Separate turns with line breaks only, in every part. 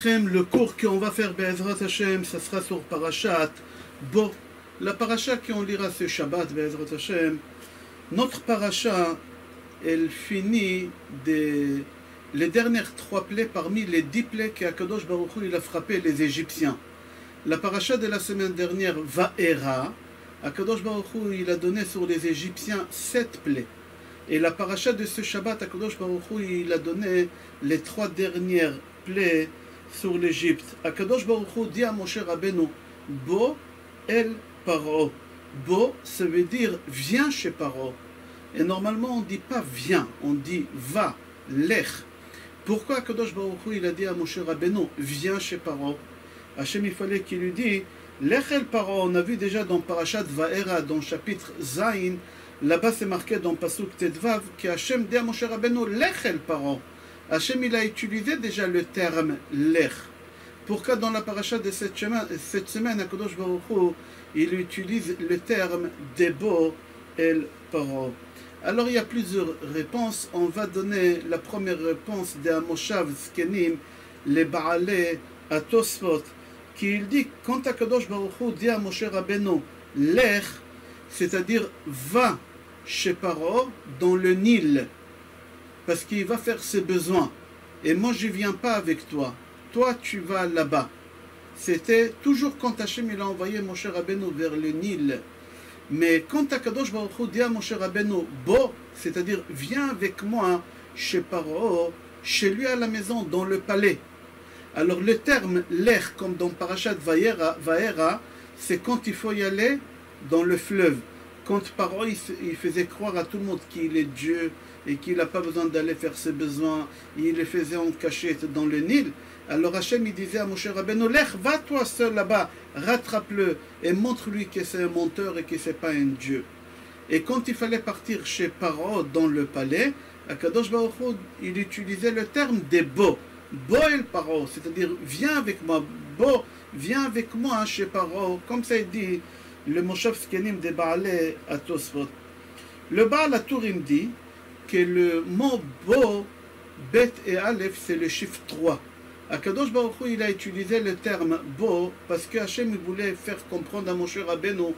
Le cours qu'on va faire Be'ezrat Hashem, ça sera sur Parashat Bo. La paracha qu'on lira ce Shabbat Be'ezrat Hashem, notre paracha, elle finit les dernières 3 plaies parmi les 10 plaies qu'Akadosh Baruch Hu il a frappé les Égyptiens. La paracha de la semaine dernière, Va'era, Akadosh Baruch Hu il a donné sur les Égyptiens 7 plaies. Et la paracha de ce Shabbat, Akadosh Baruch Hu il a donné les 3 dernières plaies sur l'Égypte. Akadosh Baruch Hu dit à Moshe Rabbeinu, Bo el Paro. Bo, ça veut dire viens chez Paro. Et normalement on ne dit pas viens, on dit va, lech. Pourquoi Akadosh Baruch Hu il a dit à Moshe Rabbeinu viens chez Paro? Hachem il fallait qu'il lui dise lech el Paro. On a vu déjà dans Parashat Va'era, dans chapitre Zayin, là-bas c'est marqué dans Pasuk Tedvav que Hachem dit à Moshe Rabbeinu lech el Paro. Hachem il a utilisé déjà le terme lech. Pourquoi dans la paracha de cette semaine, Akadosh Baruch Hu, il utilise le terme debo el paro? Alors il y a plusieurs réponses. On va donner la première réponse de Moshav Zkenim, les Baalei à Tosfot, qui dit quand Akadosh Baruch Hu dit à Moshe Rabbeinu lech, c'est-à-dire va chez Paro dans le Nil, parce qu'il va faire ses besoins. Et moi, je ne viens pas avec toi. Toi, tu vas là-bas. C'était toujours quand Hachem il a envoyé Moshe Rabbeinu vers le Nil. Mais quand Akadosh Baruch Hu dit à Moshe Rabbeinu, Bo, c'est-à-dire viens avec moi chez Paro, chez lui à la maison, dans le palais. Alors le terme lech, comme dans Parashat Va'era, c'est quand il faut y aller dans le fleuve. Quand Paro il faisait croire à tout le monde qu'il est Dieu et qu'il n'a pas besoin d'aller faire ses besoins, il le faisait en cachette dans le Nil. Alors Hachem il disait à Moshe Rabbeinu, lech, va toi seul là-bas, rattrape-le et montre-lui que c'est un menteur et que c'est pas un Dieu. Et quand il fallait partir chez Paro dans le palais, Akadosh Baruch Hu, il utilisait le terme des Bo. Bo el Paro, c'est-à-dire viens avec moi, Bo, viens avec moi chez Paro, comme ça il dit le Moshav Zkenim des Baalei à Tosfot. Le Baal HaTurim dit que le mot Bo, Bet et Aleph, c'est le chiffre 3. Akadosh Baruch Hu, il a utilisé le terme Bo parce que Hachem voulait faire comprendre à Moshe Rabbeinu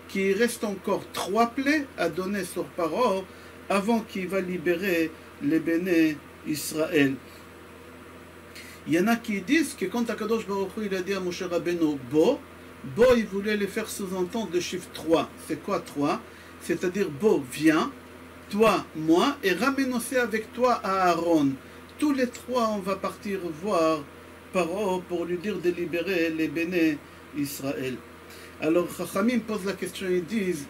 qu'il reste encore 3 plaies à donner sur Paro avant qu'il va libérer les béné Israël. Il y en a qui disent que quand Akadosh Baruch Hu, il a dit à Moshe Rabbeinu Bo, Bo, il voulait le faire sous-entendre le chiffre 3. C'est quoi 3? C'est-à-dire Bo, viens, toi, moi, et ramène aussi avec toi à Aaron. Tous les 3, on va partir voir Paro pour lui dire de libérer les béné Israël. Alors, Chachamim pose la question, ils disent,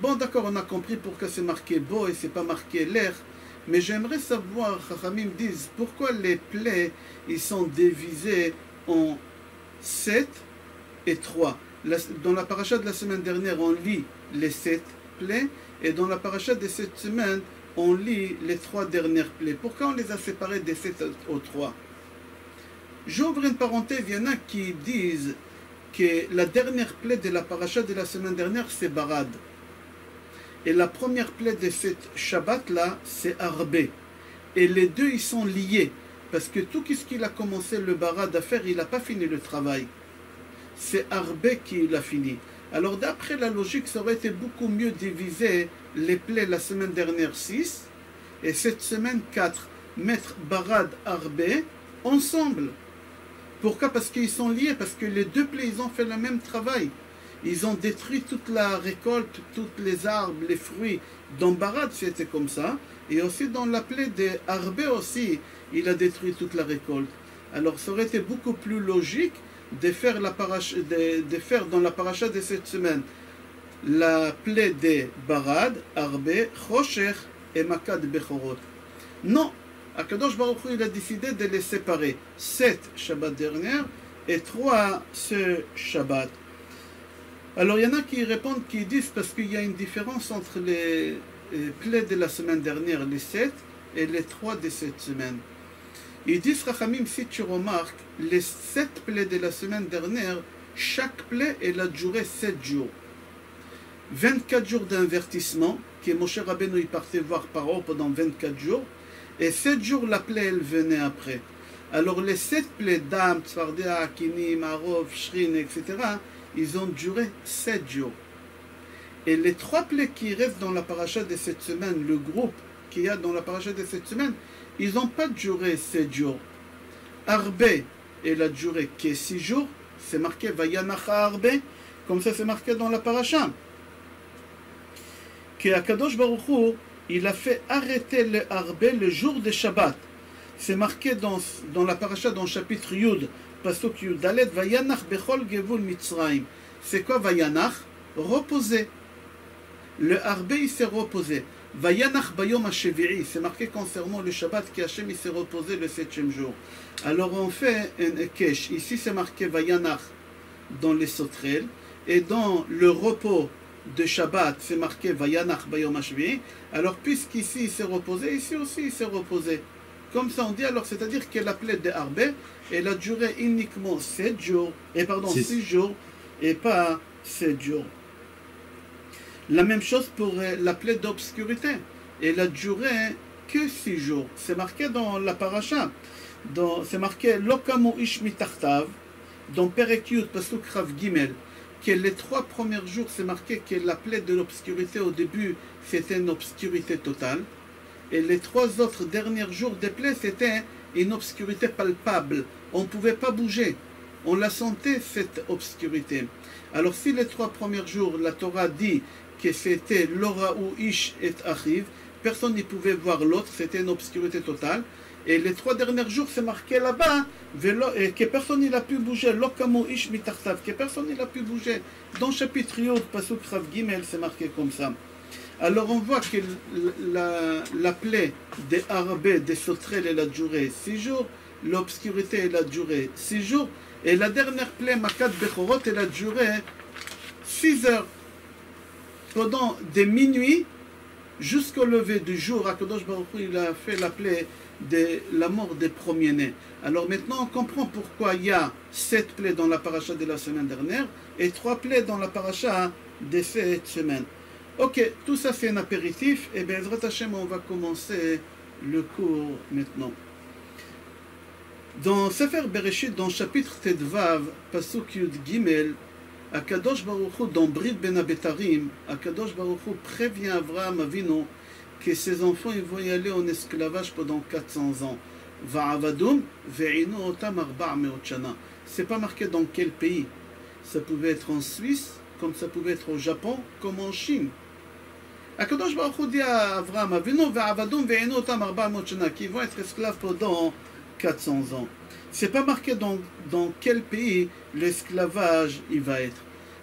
bon d'accord, on a compris pourquoi c'est marqué Bo et c'est pas marqué lech, mais j'aimerais savoir, Chachamim disent, pourquoi les plaies, ils sont divisés en 7 et 3. Dans la paracha de la semaine dernière, on lit les 7 plaies, et dans la paracha de cette semaine, on lit les 3 dernières plaies. Pourquoi on les a séparées des 7 aux 3? J'ouvre une parenthèse, il y en a qui disent que la dernière plaie de la paracha de la semaine dernière, c'est Barad. Et la première plaie de cette Shabbat-là, c'est Arbé. Et les deux, ils sont liés, parce que tout ce qu'il a commencé le Barad à faire, il n'a pas fini le travail. C'est Arbé qui l'a fini. Alors d'après la logique, ça aurait été beaucoup mieux diviser les plaies la semaine dernière 6 et cette semaine 4. Mettre Barad, Arbé ensemble. Pourquoi? Parce qu'ils sont liés, parce que les 2 plaies, ils ont fait le même travail. Ils ont détruit toute la récolte, tous les arbres, les fruits. Dans Barad, c'était comme ça. Et aussi dans la plaie de Arbé aussi, il a détruit toute la récolte. Alors ça aurait été beaucoup plus logique de faire, dans la paracha de cette semaine la plaie de Barad, Arbé, Choshech et Makad Bechorot. Non, Akadosh Baruch Hu, il a décidé de les séparer. 7 Shabbat dernière et 3 ce Shabbat. Alors il y en a qui répondent, qui disent parce qu'il y a une différence entre les plaies de la semaine dernière, les 7, et les 3 de cette semaine. Ils disent, Rachamim, si tu remarques, les 7 plaies de la semaine dernière, chaque plaie, elle a duré 7 jours. 24 jours d'invertissement, que Moshe Rabbeinu il partait voir Paro pendant 24 jours, et 7 jours la plaie, elle venait après. Alors les 7 plaies d'Am, Tzfardea, Akinim, Arov, Shrin, etc., ils ont duré 7 jours. Et les 3 plaies qui restent dans la paracha de cette semaine, le groupe qu'il y a dans la paracha de cette semaine, ils n'ont pas duré 7 jours. Arbe, elle a duré que 6 jours, c'est marqué Vayanach Arbe, comme ça c'est marqué dans la paracha. Que Akadosh Baruch Hu, il a fait arrêter le Arbe le jour de Shabbat. C'est marqué dans la paracha, dans le chapitre Yud, Pasuk Yud Dalet, Vayanach Bechol Gevul Mitzrayim. C'est quoi Vayanach? Reposer. Le Arbe, il s'est reposé. Vayanach Bayom HaShevi'i, c'est marqué concernant le Shabbat, qu'Hachem il s'est reposé le 7e jour. Alors on fait un Ekesh. Ici c'est marqué Vayanach dans les Sotrel, et dans le repos de Shabbat, c'est marqué Vayanach Bayom HaShevi'i. Alors puisqu'ici il s'est reposé, ici aussi il s'est reposé. Comme ça on dit, alors c'est-à-dire que la plaie de Arbe, elle a duré uniquement 7 jours, et pardon, 6 jours, et pas 7 jours. La même chose pour la plaie d'obscurité. Elle a duré que 6 jours. C'est marqué dans la paracha. C'est marqué Lokamu ish mitachtav, dans Perek Yud, Pasuk Rav Gimel, que les 3 premiers jours, c'est marqué que la plaie de l'obscurité au début, c'était une obscurité totale. Et les 3 autres derniers jours des plaies, c'était une obscurité palpable. On ne pouvait pas bouger. On la sentait, cette obscurité. Alors si les 3 premiers jours, la Torah dit que c'était Lora ou Ish et Achiv, personne n'y pouvait voir l'autre, c'était une obscurité totale. Et les 3 derniers jours, c'est marqué là-bas, que personne n'a pu bouger, Lokamu Ish Mitartav, que personne n'a pu bouger. Dans le chapitre Yod, Pasuk Rav Gimel, c'est marqué comme ça. Alors on voit que la plaie des Arabais, des Sotrel, elle a duré 6 jours, l'obscurité, elle a duré 6 jours, et la dernière plaie, Makat Bechorot, elle a duré 6 heures. Pendant des minuit jusqu'au lever du jour, Akadosh Baruch Hu, il a fait la plaie de la mort des premiers-nés. Alors maintenant, on comprend pourquoi il y a 7 plaies dans la paracha de la semaine dernière et 3 plaies dans la paracha de cette semaine. Ok, tout ça c'est un apéritif, et bien, Ezrat Hashem, on va commencer le cours maintenant. Dans Sefer Bereshit, dans le chapitre Tedvav, Pasuk Yud Gimel, Akadosh Baruch Hu, dans Brit Ben Abetarim, Akadosh Baruch Hu prévient Avraham Avinu que ses enfants ils vont y aller en esclavage pendant 400 ans. Va'avadum ve'inu otam arba' me'ot shana. C'est pas marqué dans quel pays. Ça pouvait être en Suisse, comme ça pouvait être au Japon, comme en Chine. Akadosh Baruch Hu dit à Avraham Avinu va'avadum ve'inu otam arba' me'ot shana, qui vont être esclaves pendant 400 ans. C'est pas marqué dans quel pays l'esclavage il va être.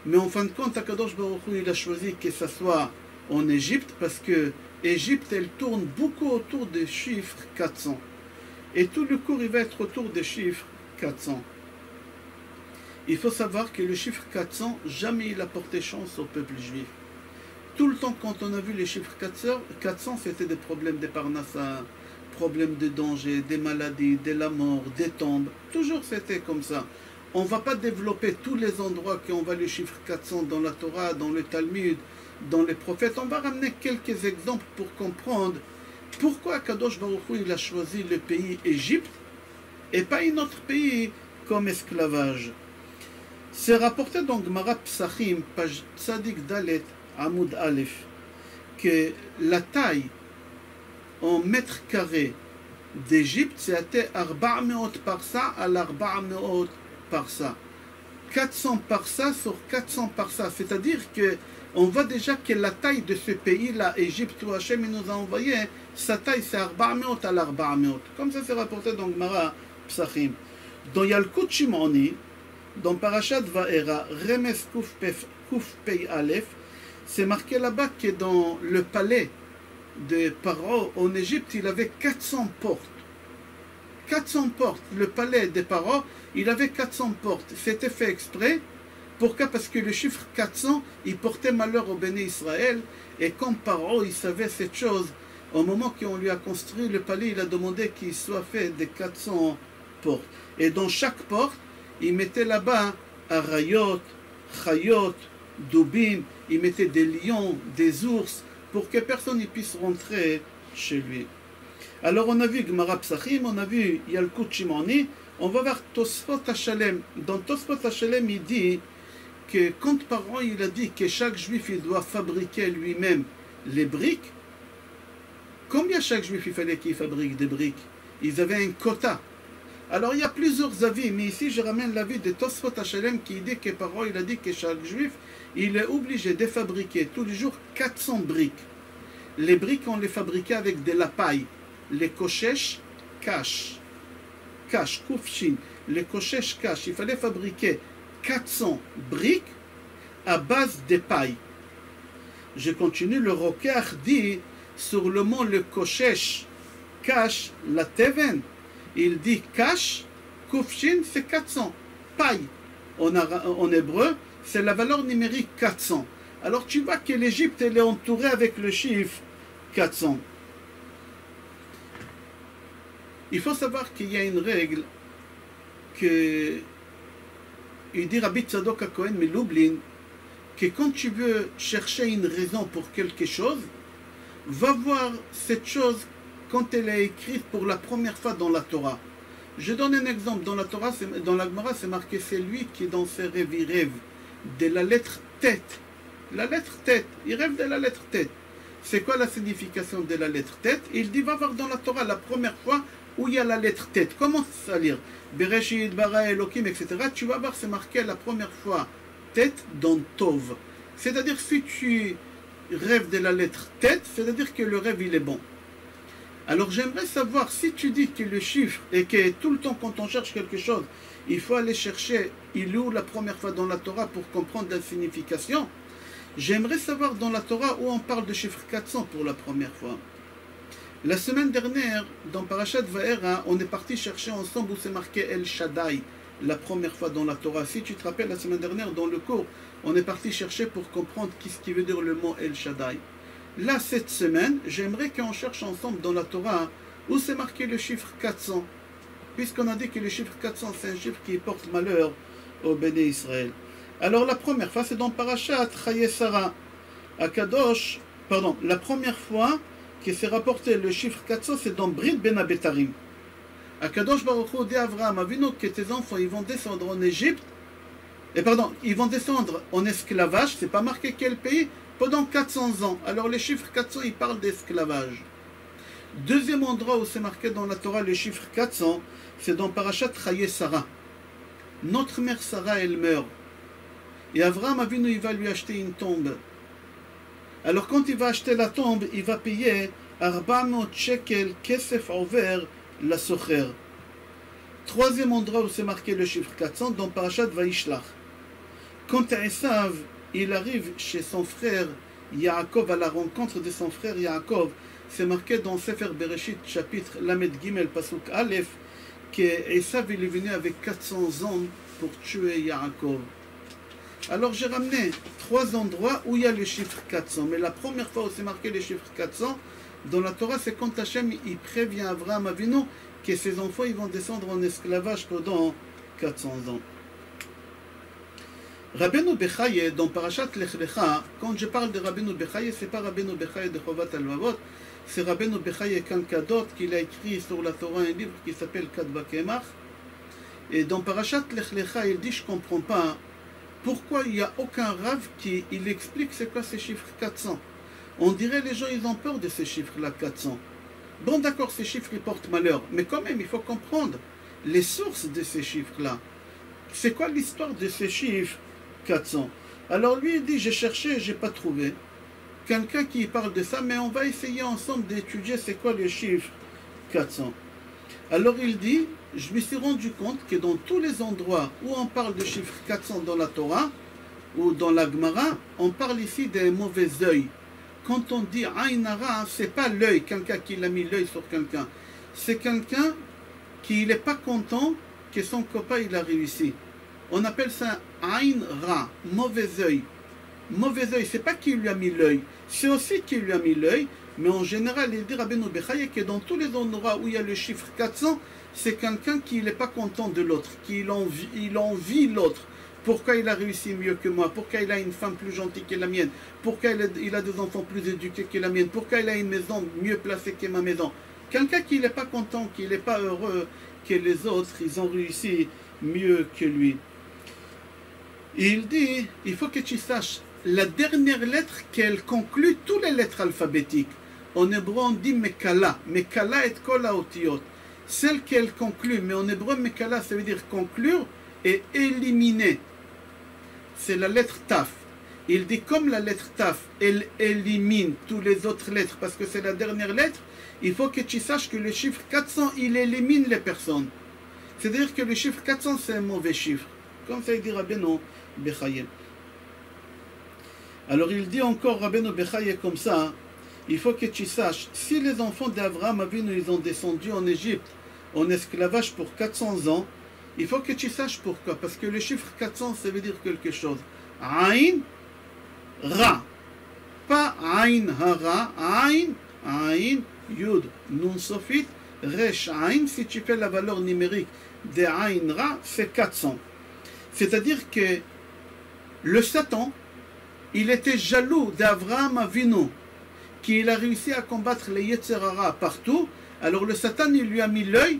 Mais en fin de compte, Akadosh Baruch Hu, il a choisi que ça soit en Égypte, parce que Égypte, elle tourne beaucoup autour des chiffres 400. Et tout le cours, il va être autour des chiffres 400. Il faut savoir que le chiffre 400, jamais il a porté chance au peuple juif. Tout le temps, quand on a vu les chiffres 400, c'était des problèmes de parnassa, problèmes de danger, des maladies, de la mort, des tombes. Toujours c'était comme ça. On ne va pas développer tous les endroits qu'on va le chiffre 400 dans la Torah, dans le Talmud, dans les prophètes. On va ramener quelques exemples pour comprendre pourquoi Kadosh Baruch Hu, il a choisi le pays Égypte et pas un autre pays comme esclavage. C'est rapporté dans Gemara Psachim, page Tzadik Dalet, Amoud Aleph, que la taille en mètres carrés d'Égypte, c'était 400 parsa à 400 parsa. 400 parsa sur 400 parsa. C'est-à-dire que on voit déjà que la taille de ce pays-là, Égypte, où Hachem nous a envoyé, sa taille c'est 400 à 400. Comme ça c'est rapporté dans Gemara Psachim. Dans Yalkut Shimoni, dans Parashat Va'era, Remes Kuf Pei Aleph, c'est marqué là-bas que dans le palais de Paro en Égypte, il avait 400 portes. 400 portes. Le palais de Paro, il avait 400 portes. C'était fait exprès. Pourquoi? Parce que le chiffre 400, il portait malheur au béné Israël. Et comme Paro, il savait cette chose, au moment qu'on lui a construit le palais, il a demandé qu'il soit fait de 400 portes. Et dans chaque porte, il mettait là-bas Arayot, Chayot, Doubim, il mettait des lions, des ours, pour que personne ne puisse rentrer chez lui. Alors on a vu Gemara Psachim, on a vu Yalkut Shimoni, on va voir Tosfot Hashalem. Dans Tosfot Hashalem, il dit que quand Paro il a dit que chaque juif il doit fabriquer lui-même les briques, combien chaque juif il fallait qu'il fabrique des briques? Ils avaient un quota. Alors il y a plusieurs avis, mais ici je ramène l'avis de Tosfot Hashalem qui dit que Paro il a dit que chaque juif il est obligé de fabriquer tous les jours 400 briques. Les briques on les fabriquait avec de la paille. Les kochesh cash, koufshin, les kochesh cash, il fallait fabriquer 400 briques à base de paille. Je continue, le Roker dit sur le mot le kochesh cash, la teven, il dit cash, koufshin c'est 400, paille en hébreu c'est la valeur numérique 400. Alors tu vois que l'Égypte elle est entourée avec le chiffre 400. Il faut savoir qu'il y a une règle que il dit Rabbi Tzadok HaKohen Melublin que quand tu veux chercher une raison pour quelque chose, va voir cette chose quand elle est écrite pour la première fois dans la Torah. Je donne un exemple. Dans la Torah, dans la Gemara, c'est marqué c'est lui qui dans ses rêves, il rêve de la lettre tête. La lettre tête, il rêve de la lettre tête. C'est quoi la signification de la lettre tête? Il dit va voir dans la Torah la première fois où il y a la lettre tête. Comment ça lire? Bereshit, Bara, Elohim, etc. Tu vas voir, c'est marqué la première fois tête dans Tov. C'est-à-dire, si tu rêves de la lettre tête, c'est-à-dire que le rêve, il est bon. Alors, j'aimerais savoir, si tu dis que le chiffre, et que tout le temps, quand on cherche quelque chose, il faut aller chercher, il est où la première fois dans la Torah pour comprendre la signification. J'aimerais savoir dans la Torah où on parle de chiffre 400 pour la première fois. La semaine dernière, dans Parashat Va'era, on est parti chercher ensemble où c'est marqué El Shaddai, la première fois dans la Torah. Si tu te rappelles, la semaine dernière, dans le cours, on est parti chercher pour comprendre ce qui veut dire le mot El Shaddai. Là, cette semaine, j'aimerais qu'on cherche ensemble dans la Torah où c'est marqué le chiffre 400. Puisqu'on a dit que le chiffre 400, c'est un chiffre qui porte malheur au Béné Israël. Alors, la première fois, c'est dans Parashat Chaye Sarah. Akadosh, pardon, la première fois qui s'est rapporté le chiffre 400, c'est dans Brit Ben Abetarim. Akadosh Baruch Hu dit à Avraham Avinu que tes enfants, ils vont descendre en Égypte, et pardon, ils vont descendre en esclavage, c'est pas marqué quel pays, pendant 400 ans. Alors les chiffres 400, ils parlent d'esclavage. Deuxième endroit où c'est marqué dans la Torah le chiffre 400, c'est dans Parashat Chaye Sarah. Notre mère Sarah, elle meurt. Et Avraham Avinu, il va lui acheter une tombe. Alors quand il va acheter la tombe, il va payer 400 shekel kesef over la socher. Troisième endroit où c'est marqué le chiffre 400, dans Parashat Vaishlach. Quand Esav, il arrive chez son frère Yaakov, à la rencontre de son frère Yaakov, c'est marqué dans Sefer Bereshit, chapitre Lamed Gimel, Pasuk Aleph, que Esav il est venu avec 400 hommes pour tuer Yaakov. Alors j'ai ramené 3 endroits où il y a le chiffre 400. Mais la première fois où c'est marqué le chiffre 400, dans la Torah, c'est quand Hachem il prévient Avraham Avinu que ses enfants ils vont descendre en esclavage pendant 400 ans. Rabbeinu Bechaye, dans Parashat Lech Lecha, quand je parle de Rabbeinu Bechaye, c'est pas Rabbeinu Bechaye de Chovat Alvavot, c'est Rabbeinu Bechaye Kankadot qu'il a écrit sur la Torah un livre qui s'appelle Kadva Kemach. Et dans Parashat Lech Lecha, il dit je comprends pas pourquoi il n'y a aucun Rav qui il explique c'est quoi ces chiffres 400. On dirait les gens ils ont peur de ces chiffres-là 400. Bon d'accord, ces chiffres ils portent malheur, mais quand même il faut comprendre les sources de ces chiffres-là. C'est quoi l'histoire de ces chiffres 400? Alors lui il dit j'ai cherché, j'ai pas trouvé quelqu'un qui parle de ça, mais on va essayer ensemble d'étudier c'est quoi le chiffre 400. Alors il dit, je me suis rendu compte que dans tous les endroits où on parle de chiffre 400 dans la Torah ou dans la Gemara, on parle ici des mauvais œils. Quand on dit Aïn Hara, c'est pas l'œil, quelqu'un qui a mis l'œil sur quelqu'un. C'est quelqu'un qui n'est pas content que son copain il a réussi. On appelle ça Aïn Ra, mauvais œil. Mauvais œil, c'est pas qui lui a mis l'œil, c'est aussi qui lui a mis l'œil. Mais en général, il dit Rabbeinu Bechaye que dans tous les endroits où il y a le chiffre 400, c'est quelqu'un qui n'est pas content de l'autre, qui envie l'autre. Pourquoi il a réussi mieux que moi? Pourquoi il a une femme plus gentille que la mienne? Pourquoi il a des enfants plus éduqués que la mienne? Pourquoi il a une maison mieux placée que ma maison? Quelqu'un qui n'est pas content, qui n'est pas heureux que les autres, ils ont réussi mieux que lui. Il dit, il faut que tu saches, la dernière lettre qu'elle conclut toutes les lettres alphabétiques. En hébreu, on dit Mekala. Mekala et kol haotiyot. Celle qu'elle conclut, mais en hébreu, Mekala, ça veut dire conclure et éliminer. C'est la lettre Taf. Il dit comme la lettre Taf, elle élimine toutes les autres lettres parce que c'est la dernière lettre, il faut que tu saches que le chiffre 400, il élimine les personnes. C'est-à-dire que le chiffre 400, c'est un mauvais chiffre. Comme ça, il dit Rabbeinu Bechaye. Alors il dit encore Rabbeinu Bechaye comme ça, il faut que tu saches, si les enfants d'Abraham Avinu, ils ont descendu en Égypte en esclavage pour 400 ans, il faut que tu saches pourquoi. Parce que le chiffre 400, ça veut dire quelque chose. Aïn, Ra. Pas Aïn, Hara. Aïn, Aïn, Yud, Nun Sofit, Resh, Aïn. Si tu fais la valeur numérique de Aïn, Ra, c'est 400. C'est-à-dire que le Satan, il était jaloux d'Abraham Avinu, qu'il a réussi à combattre les Yetzer Hara partout. Alors le Satan, il lui a mis l'œil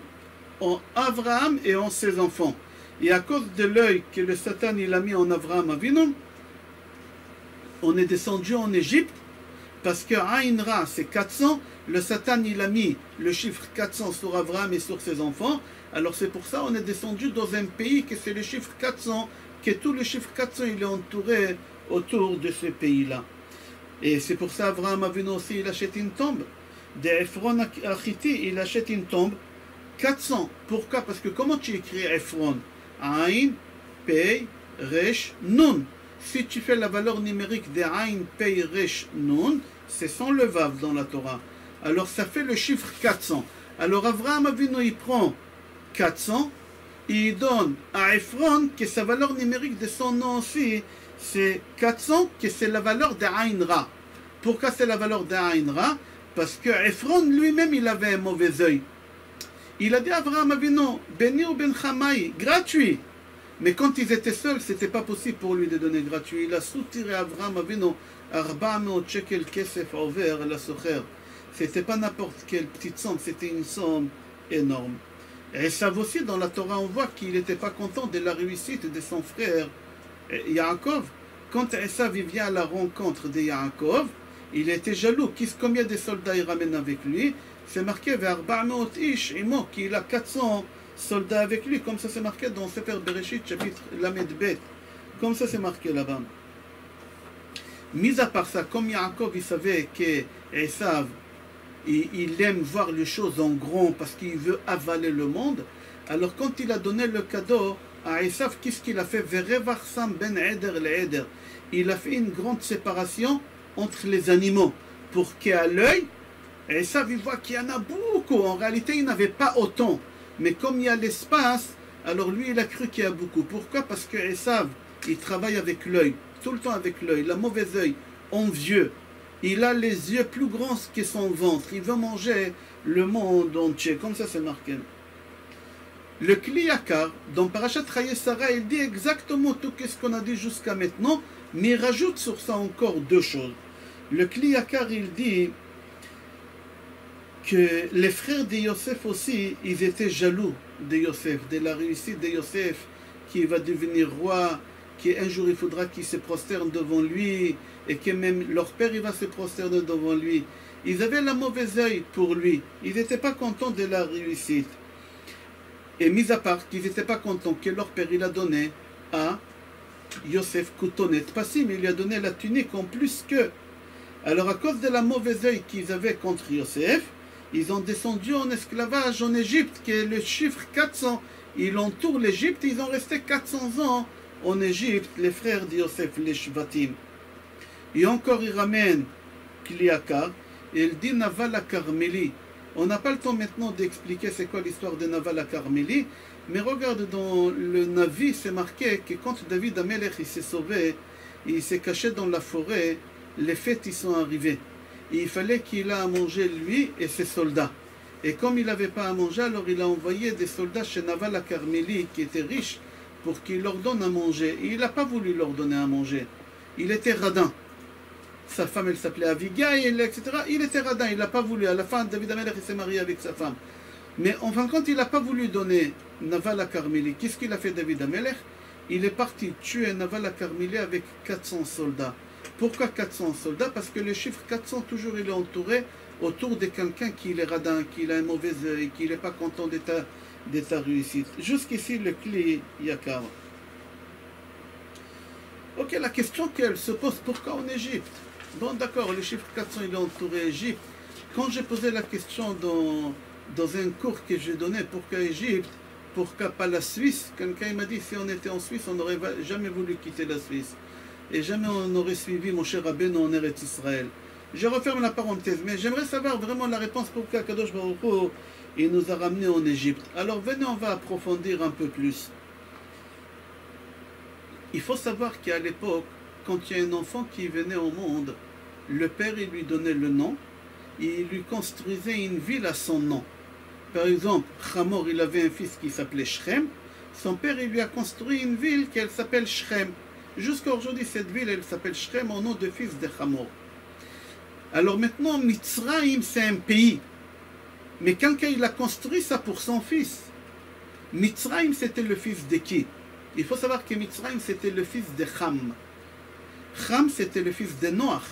en Abraham et en ses enfants. Et à cause de l'œil que le Satan il a mis en Abraham Avinu, on est descendu en Égypte, parce que Aïn Ra c'est 400, le Satan il a mis le chiffre 400 sur Abraham et sur ses enfants, alors c'est pour ça on est descendu dans un pays que c'est le chiffre 400, que tout le chiffre 400 il est entouré autour de ce pays-là. Et c'est pour ça Abraham Avinu aussi il achète une tombe. De Ephron Achiti il achète une tombe 400. Pourquoi? Parce que comment tu écris Ephron? Aïn, Pei, Resh, Nun. Si tu fais la valeur numérique de Aïn, Pei, Resh, Nun, c'est sans le Vav dans la Torah. Alors ça fait le chiffre 400. Alors Abraham Avinu il prend 400, il donne à Ephron que sa valeur numérique de son nom aussi, c'est 400, que c'est la valeur de Aïn Ra. Pourquoi c'est la valeur de Aïn Ra? Parce que Ephron lui-même il avait un mauvais œil. Il a dit à Abraham Avinu, Beni ou Ben Chamaï, gratuit. Mais quand ils étaient seuls, c'était pas possible pour lui de donner gratuit. Il a soutiré Abraham Avinu 400 shekel kesef over la socher. C'était pas n'importe quelle petite somme, c'était une somme énorme. Et ça aussi, dans la Torah, on voit qu'il n'était pas content de la réussite de son frère Yaakov. Quand Esav vient à la rencontre de Yaakov, il était jaloux. Combien de soldats il ramène avec lui? C'est marqué vers 400 ish, qu'il a 400 soldats avec lui, comme ça c'est marqué dans Sefer Bereshit, chapitre Lamed Bet. Comme ça c'est marqué là-bas. Mis à part ça, comme Yaakov il savait que Esav, il aime voir les choses en grand parce qu'il veut avaler le monde, alors quand il a donné le cadeau à Esav, qu'est-ce qu'il a fait? Verevarsam ben eder le eder. Il a fait une grande séparation entre les animaux pour qu'à l'œil, Esav il voit qu'il y en a beaucoup. En réalité, il n'avait pas autant. Mais comme il y a l'espace, alors lui, il a cru qu'il y a beaucoup. Pourquoi? Parce que Esav, il travaille avec l'œil, tout le temps avec l'œil, le mauvais œil, envieux. Il a les yeux plus grands que son ventre. Il veut manger le monde entier. Comme ça, c'est marqué. Le Kli Yakar, dans Parashat Chayei Sarah, il dit exactement tout ce qu'on a dit jusqu'à maintenant, mais il rajoute sur ça encore deux choses. Le Kli Yakar, il dit que les frères de Yosef aussi, ils étaient jaloux de Yosef, de la réussite de Yosef, qui va devenir roi, qu'un jour il faudra qu'ils se prosternent devant lui, et que même leur père il va se prosterner devant lui. Ils avaient la mauvaise œil pour lui, ils n'étaient pas contents de la réussite. Et mis à part qu'ils n'étaient pas contents que leur père il a donné à Yosef Koutonet Passim, il lui a donné la tunique en plus que. Alors à cause de la mauvaise œil qu'ils avaient contre Yosef, ils ont descendu en esclavage en Égypte, qui est le chiffre 400. Ils entourent l'Égypte, ils ont resté 400 ans en Égypte, les frères de Yosef, les Shvatim. Et encore, il ramène Kli Yakar, et il dit Naval Karmeli. On n'a pas le temps maintenant d'expliquer c'est quoi l'histoire de Naval Karmeli, mais regarde dans le Navi, c'est marqué que quand David Amelech il s'est sauvé, il s'est caché dans la forêt, les fêtes ils sont arrivées. Il fallait qu'il ait à manger lui et ses soldats. Et comme il n'avait pas à manger, alors il a envoyé des soldats chez Naval Karmeli qui étaient riches pour qu'il leur donne à manger. Et il n'a pas voulu leur donner à manger. Il était radin. sa femme elle s'appelait Avigail, etc. Il était radin, il n'a pas voulu. À la fin, David Amelech s'est marié avec sa femme. Mais en fin de compte, il n'a pas voulu donner Naval à Carmeli. Qu'est-ce qu'il a fait David Amelech? Il est parti tuer Naval à Carmeli avec 400 soldats. Pourquoi 400 soldats? Parce que le chiffre 400, toujours il est entouré autour de quelqu'un qui est radin, qui a un mauvais œil, qui n'est pas content de ta réussite. Jusqu'ici, le clé Yakar. Ok, la question qu'elle se pose, pourquoi en Égypte? Bon, d'accord, le chiffre 400, il est entouré Égypte. Quand j'ai posé la question dans un cours que j'ai donné, pourquoi Égypte, pourquoi pas la Suisse? Quelqu'un m'a dit, si on était en Suisse, on n'aurait jamais voulu quitter la Suisse. Et jamais on aurait suivi mon cher Rabbeinu en Eretz Israël. Je referme la parenthèse, mais j'aimerais savoir vraiment la réponse pourquoi Kadosh Baruch Hu, il nous a ramenés en Égypte. Alors venez, on va approfondir un peu plus. Il faut savoir qu'à l'époque, quand il y a un enfant qui venait au monde, le père il lui donnait le nom, et il lui construisait une ville à son nom. Par exemple, Hamor, il avait un fils qui s'appelait Shrem, son père il lui a construit une ville qui s'appelle Shrem. Jusqu'à aujourd'hui, cette ville, elle s'appelle Shrem au nom de fils de Hamor. Alors maintenant, Mitzrayim, c'est un pays. Mais quelqu'un, il a construit ça pour son fils. Mitzrayim, c'était le fils de qui? Il faut savoir que Mitzrayim, c'était le fils de Ham. Ham, c'était le fils de Noach.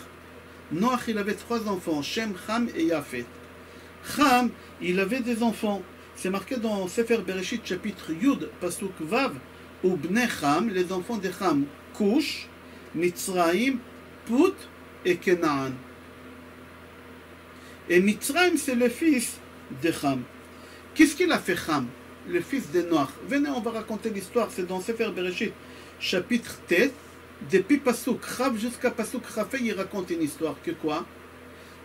Noach, il avait 3 enfants, Shem, Ham et Yafet. Ham, il avait des enfants. C'est marqué dans Sefer Bereshit, chapitre Yud, Pasuk Vav, ou Bnei Ham, les enfants de Ham, Cush, Mitzrayim, Put et Kenaan. Et Mitzrayim, c'est le fils de Ham. Qu'est-ce qu'il a fait Ham, le fils de Noach? Venez, on va raconter l'histoire, c'est dans Sefer Bereshit, chapitre Tet, depuis Pasuk Chav jusqu'à Pasuk Chafé, il raconte une histoire. Que quoi?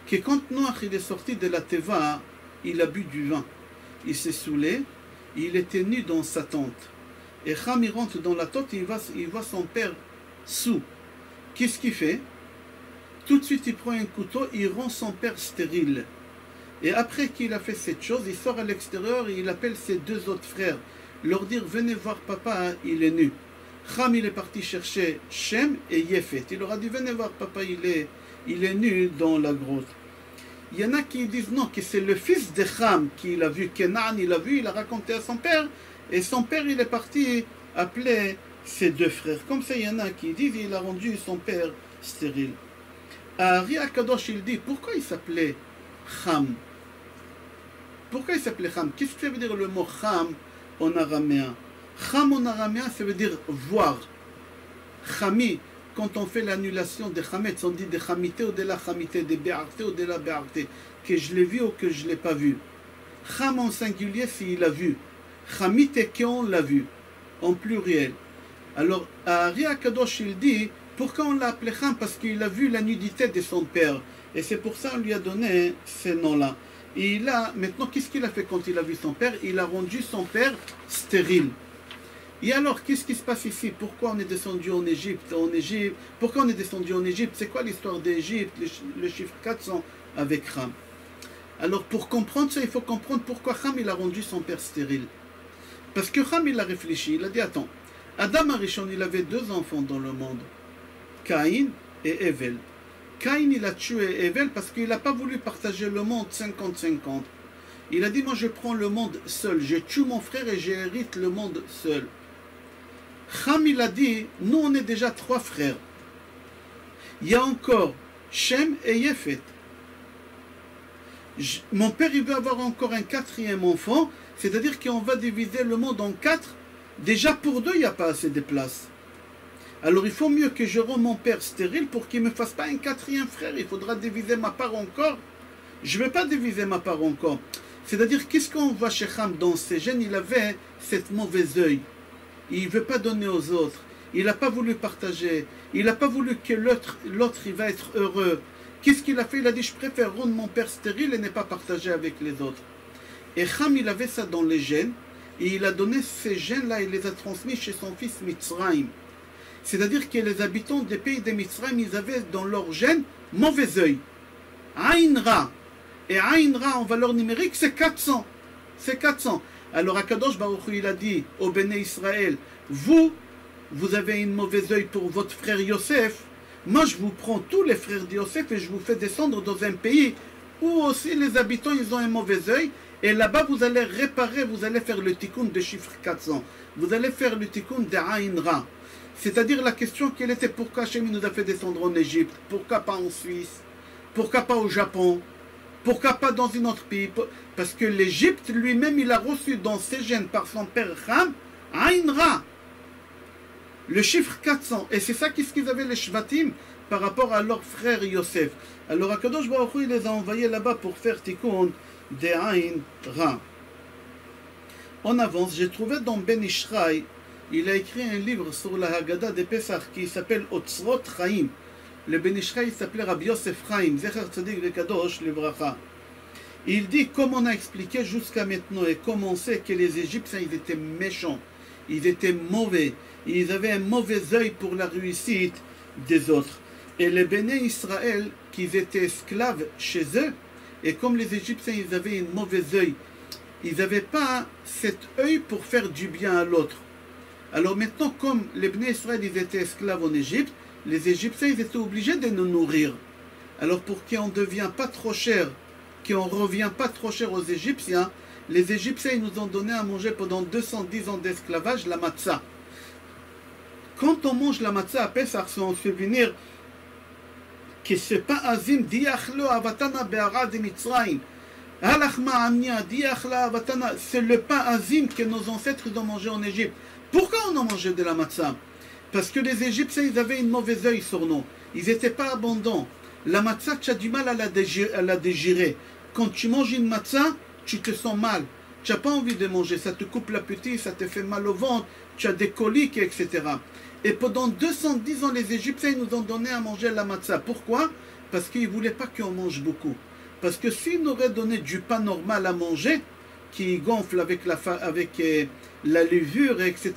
Que quand Noach il est sorti de la Teva, il a bu du vin. Il s'est saoulé, il était nu dans sa tente. Et Ham, il rentre dans la tente, il voit son père sous. Qu'est-ce qu'il fait? Tout de suite, il prend un couteau, il rend son père stérile. Et après qu'il a fait cette chose, il sort à l'extérieur et il appelle ses 2 autres frères. Leur dire, venez voir papa, il est nu. Ham, il est parti chercher Shem et Yefet. Il leur a dit, venez voir papa, il est nu dans la grotte. Il y en a qui disent non, que c'est le fils de Ham qui l'a vu, Kenan, il l'a vu, il a raconté à son père. Et son père, il est parti appeler ses 2 frères. Comme ça, il y en a qui disent, il a rendu son père stérile. Ari Akadosh, il dit, pourquoi il s'appelait Ham? Pourquoi il s'appelait Ham? Qu'est-ce que ça veut dire le mot Ham en araméen? Ham en araméen, ça veut dire voir. Chami, quand on fait l'annulation des Hametz, on dit de Chamité ou de la Chamité, de Béarté ou de la Béarté, que je l'ai vu ou que je ne l'ai pas vu. Ham en singulier, c'est il a vu. Chamité, qu'on l'a vu, en pluriel. Alors, Ari Akadosh, il dit, pourquoi on l'a appelé Ham? Parce qu'il a vu la nudité de son père. Et c'est pour ça qu'on lui a donné ce nom-là. Et maintenant, qu'est-ce qu'il a fait quand il a vu son père? Il a rendu son père stérile. Et alors, qu'est-ce qui se passe ici? Pourquoi on est descendu en Égypte? Pourquoi on est descendu en Égypte? C'est quoi l'histoire d'Égypte, le chiffre 400 avec Ham? Alors, pour comprendre ça, il faut comprendre pourquoi Ham il a rendu son père stérile. Parce que Ham il a réfléchi, il a dit, attends, Adam Arishon, il avait 2 enfants dans le monde, Caïn et Evel. Caïn, il a tué Evel parce qu'il n'a pas voulu partager le monde 50-50. Il a dit, moi je prends le monde seul, je tue mon frère et j'hérite le monde seul. Ham, il a dit, nous on est déjà 3 frères. Il y a encore Shem et Yefet. Mon père, il veut avoir encore un 4e enfant, c'est-à-dire qu'on va diviser le monde en 4. Déjà pour 2, il n'y a pas assez de place. Alors il faut mieux que je rende mon père stérile pour qu'il ne me fasse pas un 4e frère. Il faudra diviser ma part encore. Je ne vais pas diviser ma part encore. C'est-à-dire, qu'est-ce qu'on voit chez Ham dans ses gènes? Il avait cette mauvaise œil. Il ne veut pas donner aux autres. Il n'a pas voulu partager. Il n'a pas voulu que l'autre il va être heureux. Qu'est-ce qu'il a fait? Il a dit, je préfère rendre mon père stérile et ne pas partager avec les autres. Et Ham, il avait ça dans les gènes. Et il a donné ces gènes-là, il les a transmis chez son fils Mitzrayim. C'est-à-dire que les habitants des pays de Mitzrayim, ils avaient dans leur gène mauvais œil. Aïn Ra. Et Aïn Ra, en valeur numérique, c'est 400. C'est 400. Alors Akadosh Baruch Hu, il a dit au Béné Israël, vous avez une mauvaise œil pour votre frère Yosef, Moi, je vous prends tous les frères de Yosef et je vous fais descendre dans un pays où aussi les habitants, ils ont un mauvais œil. Et là-bas, vous allez réparer, vous allez faire le tikkun de chiffre 400. Vous allez faire le tikkun de Aïn Ra. C'est-à-dire la question quelle était pourquoi Hachem nous a fait descendre en Égypte, pourquoi pas en Suisse, pourquoi pas au Japon, pourquoi pas dans une autre pays. Parce que l'Égypte lui-même, il a reçu dans ses gènes par son père Ham, Aïn Ra. Le chiffre 400. Et c'est ça qu'est-ce qu'ils avaient les Shvatim par rapport à leur frère Yosef. Alors Akadosh Baruch Hu, il les a envoyés là-bas pour faire tikkun de Aïn Ra. On avance, j'ai trouvé dans Ben Ishraï, il a écrit un livre sur la Haggadah de Pesach qui s'appelle Otzrot Chaim. Le Ben Ishraï s'appelait Rabbi Yosef Chaim, Zecher Tzadik Vekadosh Livracha. Il dit, comme on a expliqué jusqu'à maintenant, et comme on sait que les Égyptiens, ils étaient méchants, ils étaient mauvais, ils avaient un mauvais œil pour la réussite des autres. Et les Béné Israël, qui étaient esclaves chez eux, et comme les Égyptiens, ils avaient un mauvais œil, ils n'avaient pas cet œil pour faire du bien à l'autre. Alors maintenant, comme les Béné Israël, ils étaient esclaves en Égypte, les Égyptiens, ils étaient obligés de nous nourrir. Alors pour qu'on ne devienne pas trop cher, qu'on ne revient pas trop cher aux Égyptiens, les Égyptiens, ils nous ont donné à manger pendant 210 ans d'esclavage la matzah. Quand on mange la matzah à Pesach, c'est un souvenir que c'est pas azim diachlo avatana be'ara de Mitzrayim. C'est le pain azim que nos ancêtres ont mangé en Égypte. Pourquoi on a mangé de la matzah? Parce que les Égyptiens, ils avaient une mauvaise œil sur nous. Ils n'étaient pas abondants. La matzah, tu as du mal à la digérer. Quand tu manges une matzah, tu te sens mal. Tu n'as pas envie de manger. Ça te coupe l'appétit, ça te fait mal au ventre, tu as des coliques, etc. Et pendant 210 ans, les Égyptiens ils nous ont donné à manger la matzah. Pourquoi? Parce qu'ils ne voulaient pas qu'on mange beaucoup. Parce que s'ils nous auraient donné du pain normal à manger, qui gonfle avec la levure, etc.,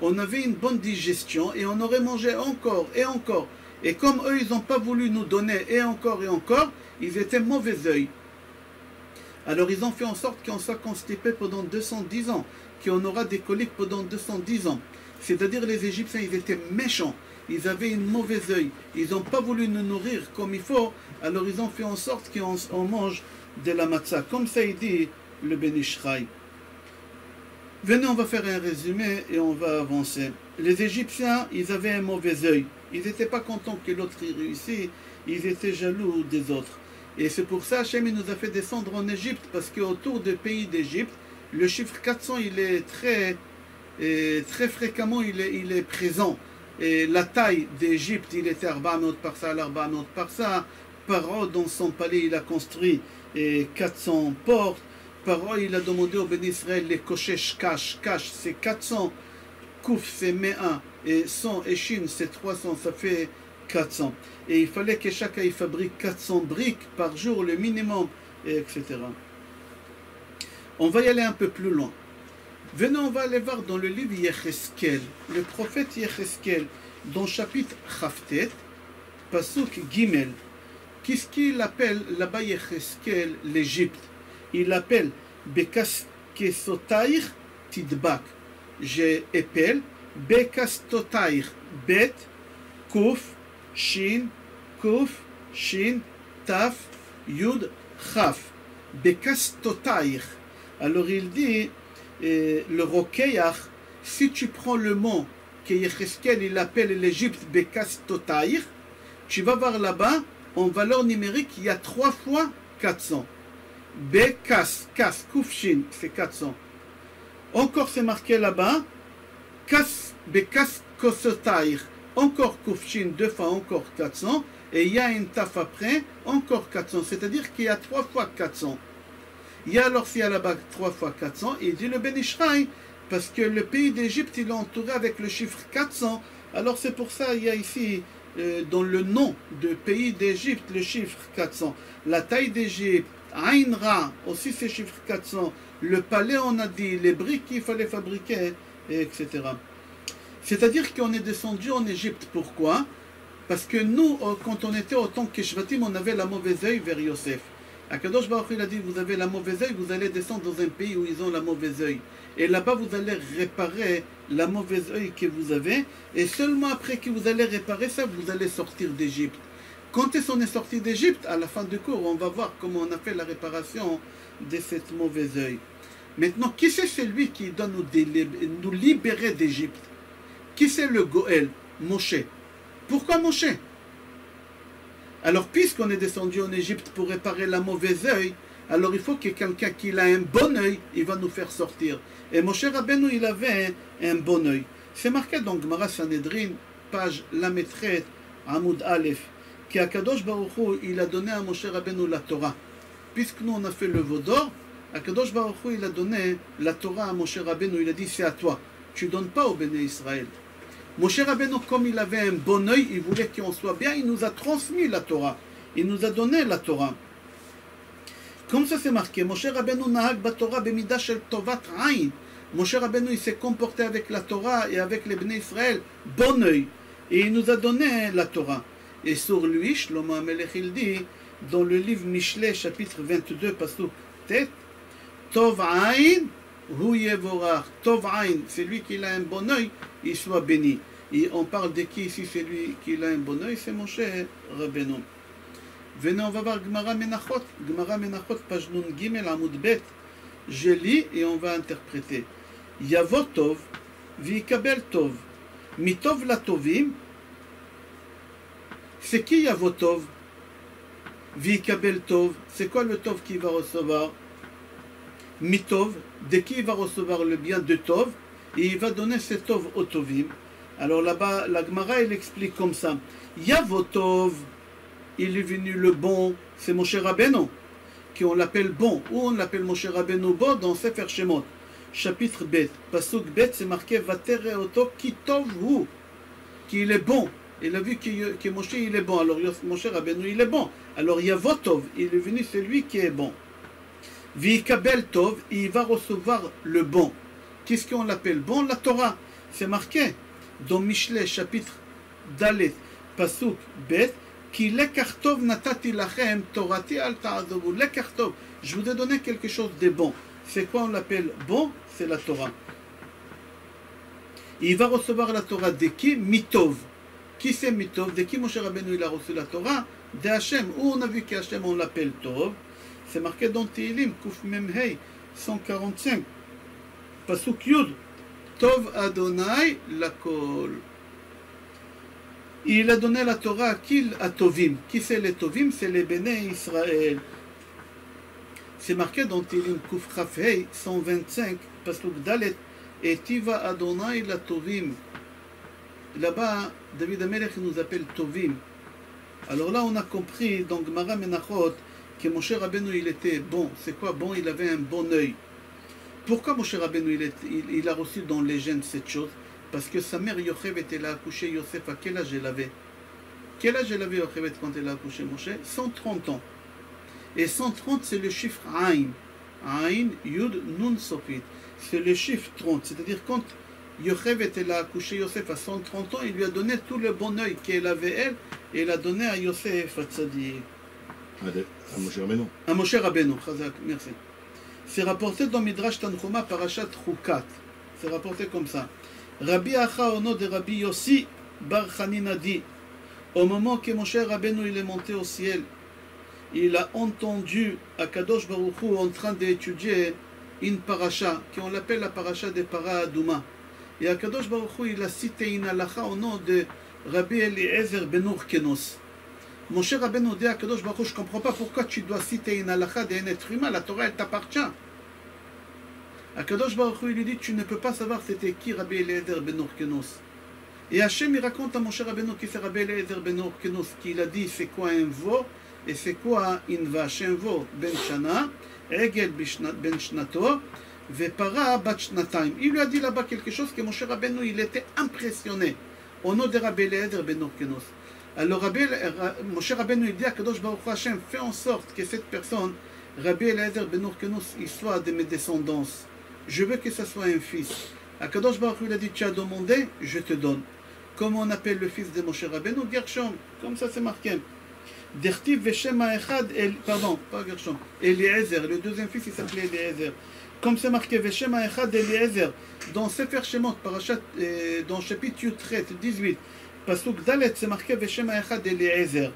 on avait une bonne digestion et on aurait mangé encore et encore. Et comme eux, ils n'ont pas voulu nous donner et encore, ils étaient mauvais œil. Alors ils ont fait en sorte qu'on soit constipé pendant 210 ans, qu'on aura des coliques pendant 210 ans. C'est-à-dire les Égyptiens, ils étaient méchants, ils avaient une mauvaise œil, ils n'ont pas voulu nous nourrir comme il faut, alors ils ont fait en sorte qu'on mange de la matzah. Comme ça il dit le Ben Ishraï. Venez, on va faire un résumé et on va avancer. Les Égyptiens, ils avaient un mauvais œil. Ils n'étaient pas contents que l'autre y réussisse, ils étaient jaloux des autres. Et c'est pour ça Hachem nous a fait descendre en Égypte, parce qu'autour du pays d'Égypte, le chiffre 400, il est très fréquemment, il est présent. Et la taille d'Égypte, il était Arbaanot Parsa, l'Arbaanot Parsa. Paro, dans son palais, il a construit 400 portes. Paro, il a demandé au Ben Israël les Koshesh Kash, c'est 400. Kouf, c'est 1. Et 100 et Shin, c'est 300, ça fait 400. Et il fallait que chacun il fabrique 400 briques par jour, le minimum, etc. On va y aller un peu plus loin. Venez, on va aller voir dans le livre Yecheskel, le prophète Yecheskel, dans le chapitre Chaftet, Pasuk Gimel. Qu'est-ce qu'il appelle là-bas Yecheskel, l'Égypte? Il l'appelle Bekastotaïr Tidbak. Je appelle Bekastotaïr Bet, Kouf, Shin, Taf, Yud, Chaf. Bekastotaïr. Alors il dit, le Rokeach, si tu prends le mot que Yecheskel il appelle l'Égypte Bekastotaïr, tu vas voir là-bas, en valeur numérique, il y a 3 fois 400. Bekas, Kas, Kufshin, c'est 400. Encore c'est marqué là-bas, Kas, Bekas Kosotaïr, encore Kufshin, 2 fois, encore 400, et il y a une taf après, encore 400, c'est-à-dire qu'il y a 3 fois 400. Il y a alors s'il y a là-bas 3 fois 400, il dit le Ben Ishraï, parce que le pays d'Égypte, il est entouré avec le chiffre 400, alors c'est pour ça il y a ici, dans le nom de pays d'Égypte, le chiffre 400. La taille d'Égypte, Aïn Ra, aussi ce chiffre 400, le palais on a dit, les briques qu'il fallait fabriquer, etc. C'est-à-dire qu'on est descendu en Égypte, pourquoi? Parce que nous, quand on était autant que Shvatim, on avait la mauvaise œil vers Yosef. Akadosh Baruch Hu, il a dit, vous avez la mauvaise œil, vous allez descendre dans un pays où ils ont la mauvaise œil. Et là-bas, vous allez réparer la mauvaise œil que vous avez. Et seulement après que vous allez réparer ça, vous allez sortir d'Égypte. Quand on est sorti d'Égypte, à la fin du cours, on va voir comment on a fait la réparation de cette mauvaise œil. Maintenant, qui c'est celui qui doit nous libérer d'Égypte? Qui c'est le Goël? Moshe. Pourquoi Moshe? Alors, puisqu'on est descendu en Égypte pour réparer la mauvaise œil, alors il faut que quelqu'un qui a un bon œil, il va nous faire sortir. Et Moshe Rabbeinu, il avait un bon œil. C'est marqué dans Gemara Sanhedrin, page Lametret, Amoud Aleph, qu'Akadosh Baruch Hu, il a donné à Moshe Rabbeinu la Torah. Puisque nous, on a fait le veau d'or, Akadosh Baruch Hu, il a donné la Torah à Moshe Rabbeinu. Il a dit, c'est à toi. Tu ne donnes pas au Béné Israël. Moshe Rabbeinu, comme il avait un bon œil, il voulait qu'on soit bien, il nous a transmis la Torah. Il nous a donné la Torah. Comme ça c'est marqué, Moshe Rabbeinu nahag baTorah bemida shel tovat ayn. Moshe Rabbeinu, il s'est comporté avec la Torah et avec les Béné Israël, bon œil. Et il nous a donné la Torah. Et sur lui, Shlomo HaMelech, il dit, dans le livre Mishlei, chapitre 22, pasuk tet, Tov ayn hu yevorach. Tov ayn, c'est lui qui a un bon œil, il soit béni. Et on parle de qui ici, c'est lui qui a un bon œil, c'est Moshe Rabbeinu. Venez, on va voir Gemara Menachot. Gemara Menachot, page Nun Gimel, Amud Bet. Je lis et on va interpréter. Yavo Tov, Vikabel Tov. Mitov la Tovim. C'est qui Yavo Tov? Vikabel Tov. C'est quoi le Tov qu'il va recevoir? Mitov. De qui il va recevoir le bien de Tov? Et il va donner ce Tov au Tovim. Alors là-bas, la Gemara, elle explique comme ça. Yavo Tov. Il est venu le bon, c'est Moshe Rabbeinu, qu'on l'appelle bon, ou on l'appelle Moshe Rabbeinu bon dans Sefer Shemot, chapitre Bet. Pasuk Bet, c'est marqué Vatere Oto Kitov Hu, qu'il est bon. Il a vu que Moshe il est bon, alors Moshe Rabbeinu il est bon. Alors Yavotov, il est venu celui qui est bon. Vikabel Tov, il va recevoir le bon. Qu'est-ce qu'on l'appelle bon? La Torah. C'est marqué dans Mishlei, chapitre Dalet, Pasuk Bet. Qui l'ekartov natati lachem torati al ta'azavu. L'ekartov, je vous ai donné quelque chose de bon. C'est quoi on l'appelle bon? C'est la Torah. Il va recevoir la Torah de qui? Mitov. Qui c'est Mitov? De qui Moshe Rabbeinu il a reçu la Torah? De Hachem. Où on a vu qu'Hachem on l'appelle Tov? C'est marqué dans Tehillim, Kuf Memhei 145. Pasuk Yud. Tov Adonai Lakol. Il a donné la Torah à Tovim. Qui c'est les Tovim? C'est les Béné Israël. C'est marqué dans Tehillim Kuf Chafhei 125, Pasuk Dalet, et Tiva Adonai la Tovim. Là-bas, David HaMelech nous appelle Tovim. Alors là, on a compris dans Gemara Menachot que Moshe Rabbeinu il était bon. C'est quoi bon? Il avait un bon œil. Pourquoi Moshe Rabbeinu il a reçu dans les gènes cette chose? Parce que sa mère Yochevet, elle a accouché Yosef. À quel âge elle avait? Quel âge elle avait Yochevet quand elle a accouché Moshe? 130 ans. Et 130 c'est le chiffre Aïn. Aïn, Yud, Nun, Sofit. C'est le chiffre 30. C'est-à-dire quand Yochevet, elle a accouché Yosef à 130 ans, il lui a donné tout le bon œil qu'elle avait elle, et il a donné à Yosef, à Tzadi.
À Moshe Rabbeinu.
À Moshe Rabbeinu, Chazak, merci. C'est rapporté dans Midrash Tanchuma, Parashat Chukat. C'est rapporté comme ça. Rabbi Acha au nom de Rabbi Yossi Bar Chanina dit, au moment que Moshe Rabbeinu il est monté au ciel, il a entendu Akadosh Baruch Hu en train d'étudier une paracha, qu'on l'appelle la paracha des Para Aduma. Et Akadosh Baruch Hu il a cité une halacha au nom de Rabbi Eliezer ben Urkenos. Moshe Rabbeinu dit à Akadosh Baruch Hu, je ne comprends pas pourquoi tu dois citer une halacha d'un être humain, la Torah elle t'appartient. Akadosh Baruch Hu lui dit, tu ne peux pas savoir c'était qui Rabbi Eliezer ben Urkenos. Et Hachem il raconte à Moshe Rabbeinu qui c'est Rabbi Eliezer ben Urkenos, qu'il a dit c'est quoi un veau et c'est quoi une vache. Un veau ben shana, egel ben shnato, vepara bat shnataim. Il lui a dit là-bas quelque chose que Moshe Rabbeinu il était impressionné au nom de Rabbi Eliezer ben Urkenos. Alors Moshe Rabbeinu il dit à Kadosh Baruch Hu, Hachem fait en sorte que cette personne Rabbi Eliezer ben Urkenos il soit de mes descendants. Je veux que ce soit un fils. Akadosh Baruch Hu il a dit, tu as demandé, je te donne. Comment on appelle le fils de Moshe Rabbeinu? Gershom, comme ça c'est marqué. Dertiv Veshem Echad, pardon, pas Gershom, Eliezer, le deuxième fils il s'appelait Eliezer. Comme c'est marqué Veshem Echad Eliezer, dans Sefer Shemot, parachat, dans chapitre Yutret 18, Pasuk Dalet, c'est marqué Veshem Echad Eliezer.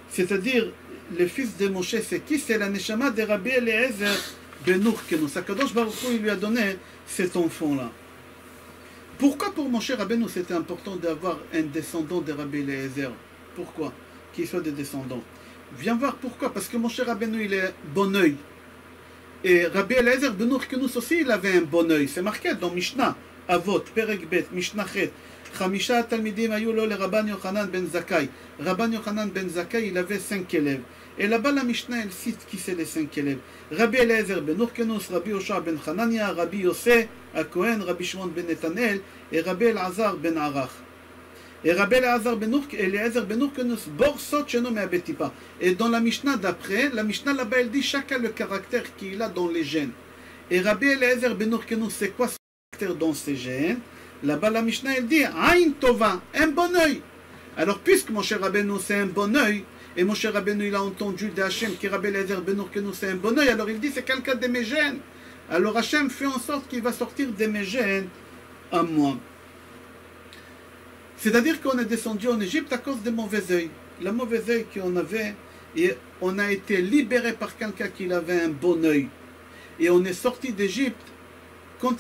C'est-à-dire, le fils de Moshe, c'est qui? C'est la Neshama de Rabbi Eliezer ben Urkenus. Akadosh Baruch Hu, il lui a donné cet enfant-là. Pourquoi pour Moshe Rabbeinu c'était important d'avoir un descendant de Rabbi Eliezer? Pourquoi? Qu'il soit des descendants. Viens voir pourquoi. Parce que Moshe Rabbeinu, il est bon oeil. Et Rabbi Eliezer ben Urkenus aussi, il avait un bon oeil. C'est marqué dans Mishnah, Avot, Perek Bet, Mishnah Chet. Chamisha Talmidim ayou lo le Rabban Yochanan ben Zakkai. Rabban Yochanan ben Zakkai, il avait 5 élèves. Et là-bas, la Mishnah, elle cite qui c'est les 5 élèves. Rabbi Eliezer ben Urkenus, Rabbi Yosha ben Hanania, Rabbi Yosef à Cohen, Rabbi Shimon ben Netanel et Rabbi Elazar ben Arach. Et Rabbi Elazar ben Urkenus, Borsot Sheno Me'abetipa. Et dans la Mishnah d'après, la Mishnah là-bas, elle dit chacun le caractère qu'il a dans les gènes. Et Rabbi Elazar ben Urkenus, c'est quoi ce caractère dans ses gènes? Là-bas, la Mishnah, elle dit Aïn Tova, un bon oeil. Alors, puisque Moshe Rabbeinu, c'est un bon oeil, et Moshe Rabbeinu, il a entendu d'Hachem que Rabbi Eliezer ben Urkenus, c'est un bon oeil, alors il dit c'est quelqu'un de mes gènes. Alors Hachem fait en sorte qu'il va sortir de mes gènes à moi. C'est-à-dire qu'on est descendu en Égypte à cause de mauvais œil. La mauvaise œil qu'on avait, et on a été libéré par quelqu'un qui avait un bon œil. Et on est sorti d'Égypte quand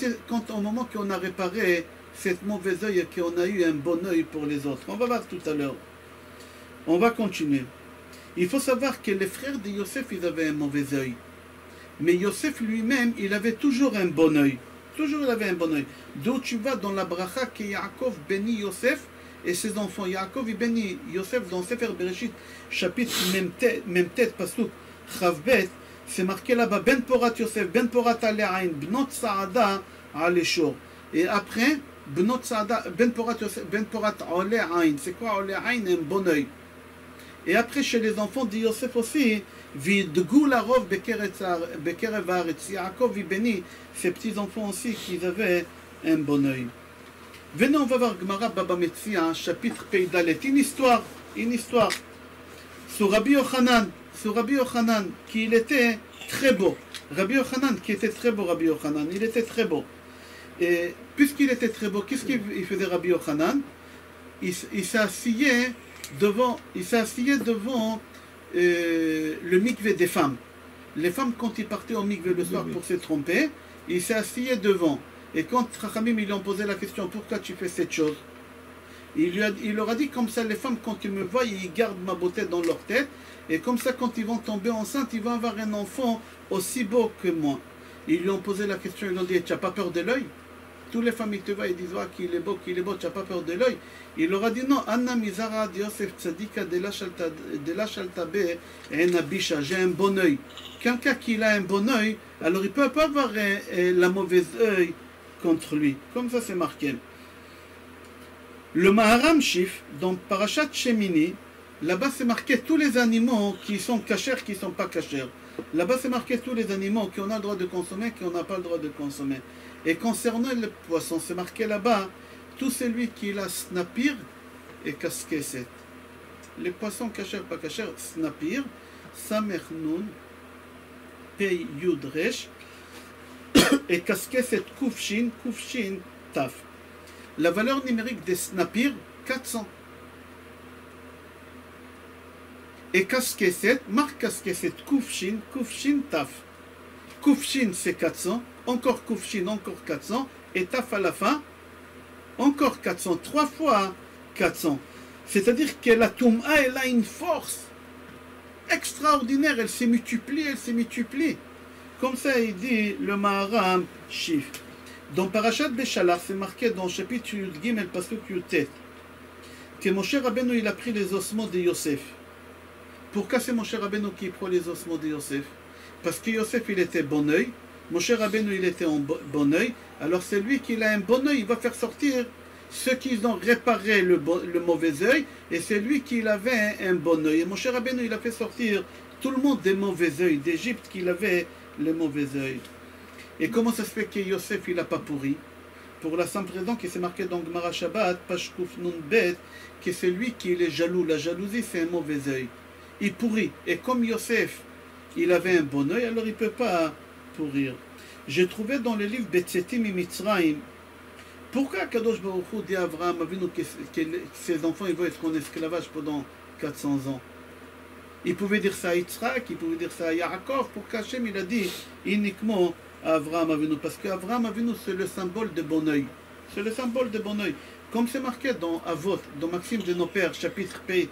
au moment qu'on a réparé cette mauvaise œil et qu'on a eu un bon œil pour les autres. On va voir tout à l'heure. On va continuer. Il faut savoir que les frères de Yosef, ils avaient un mauvais œil. Mais Yosef lui-même, il avait toujours un bon œil. Toujours il avait un bon œil. D'où tu vas dans la bracha que Yaakov bénit Yosef et ses enfants. Yaakov il bénit Yosef dans Sefer Bereshit, chapitre même tête, pasuk Chavbet, c'est marqué là-bas Ben Porat Yosef, Ben Porat Ale'ain, Bnot Saada Aleshor. Et après, Bnot Saada, Ben Porat Yosef, Ben Porat Ale'ain. C'est quoi Ale'ain? Un bon œil. Et après, chez les enfants de Yosef aussi, Vidgou la rov bekerev haaretz. Yaakov il bénit ses petits-enfants aussi qui avaient un bon œil. Venez, on va voir Gemara Baba Metzia, chapitre Peidalet. Une histoire sur Rabbi Yochanan, qui il était très beau. Rabbi Yochanan, qui était très beau, Rabbi Yochanan, il était très beau. Et puisqu'il était très beau, qu'est-ce qu'il faisait Rabbi Yochanan? Il s'asseyait devant le mikvé des femmes. Les femmes, quand ils partaient au mikvé le soir pour se tromper, ils s'asseyaient devant. Et quand Chachamim ils lui ont posé la question, pourquoi tu fais cette chose? Il leur a dit, comme ça, les femmes, quand ils me voient, ils gardent ma beauté dans leur tête. Et comme ça, quand ils vont tomber enceintes, ils vont avoir un enfant aussi beau que moi. Ils lui ont posé la question, ils lui ont dit, tu n'as pas peur de l'œil? Toutes les femmes, ils te voient, ils disent, qu'il est beau, tu n'as pas peur de l'œil. Il leur a dit, non, Anna Mizara Yosef Tzadika de la Shaltabe et Nabisha, j'ai un bon œil. Quelqu'un qui a un bon œil, alors il ne peut pas avoir la mauvaise œil contre lui. Comme ça, c'est marqué. Le Maharam Shif, dans Parashat Shemini, là-bas, c'est marqué tous les animaux qui sont cachers, qui ne sont pas cachers. Là-bas, c'est marqué tous les animaux qu'on a le droit de consommer, qu'on n'a pas le droit de consommer. Et concernant le poisson, c'est marqué là-bas, tout celui qui a snapir et kaskeset. Les poissons cachers, pas cachers, snapir, samernoun, pei yudresh, et kaskeset kufshin, taf. La valeur numérique des snapir, 400. Et kaskeset, marque kaskeset, kufshin, taf. Kufshin, c'est 400. Encore Kufshin, encore 400, et Taf à la fin, encore 400, 3 fois 400. C'est-à-dire que la Toum'a, elle a une force extraordinaire, elle s'est multipliée. Comme ça, il dit le Maharam Shif. Dans Parashat Beshalach, c'est marqué dans le chapitre Yud Gimel, Pasuk Yutet, que Moshe Rabbeinu, il a pris les ossements de Yosef. Pourquoi c'est Moshe Rabbeinu qui prend les ossements de Yosef? Parce que Yosef, il était bon oeil. Moshe Rabbeinu, il était en bon oeil. Alors c'est lui qui a un bon oeil, il va faire sortir ceux qui ont réparé le mauvais oeil, et c'est lui qui avait un bon oeil. Et Moshe Rabbeinu, il a fait sortir tout le monde des mauvais oeils d'Égypte, qu'il avait le mauvais oeil. Et comment ça se fait que Yosef, il n'a pas pourri? Pour la simple raison que c'est marqué dans Gemara Shabbat, page Kuf Nun Bet, que c'est lui qui est jaloux. La jalousie, c'est un mauvais œil. Il pourrit. Et comme Yosef, il avait un bon œil, alors il ne peut pas pourrir. J'ai trouvé dans le livre Betzetim et Mitzrayim, pourquoi Kadosh Baruch Hu dit à Abraham Avinu que ses enfants ils vont être en esclavage pendant 400 ans? Il pouvait dire ça à Yitzhak, il pouvait dire ça à Yaakov. Pourquoi Hachem il a dit uniquement à Abraham Avinu? Parce qu'Abraham Avinu c'est le symbole de bon œil. C'est le symbole de bon œil. Comme c'est marqué dans Avot, dans Maxime de nos pères, chapitre P,